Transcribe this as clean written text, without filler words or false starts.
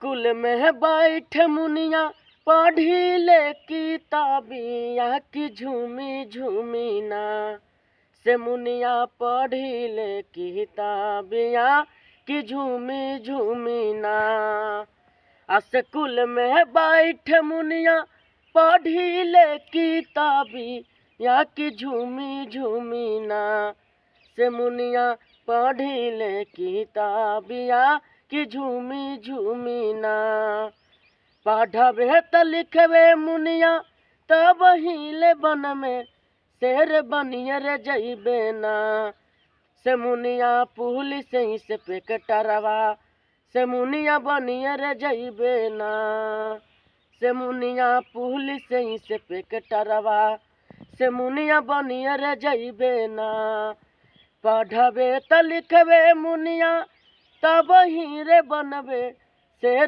कुल में बैठ मुनिया पढ़ी ले किताबिया की झूमी झूमी ना से मुनिया पढ़ी ले किताबिया की झूमी झूमी ना। स्कूल में बैठ मुनिया पढ़ी ले किताबिया की झूमी झूमी ना से मुनिया पढ़ी ले किताबिया कि झूमी झूमी ना। पढ़बे त लिखबे मुनिया तब हिले बन में शेर बनिए रे जइबे ना से मुनिया पुलिस से पेकटरवा से मुनिया बनिए रे जइबे ना से मुनिया पुलिस से पेकटरवा से मुनिया बनिए रे जइबे ना। पढ़बे त लिखबे मुनिया तब हीरे बनबे शेर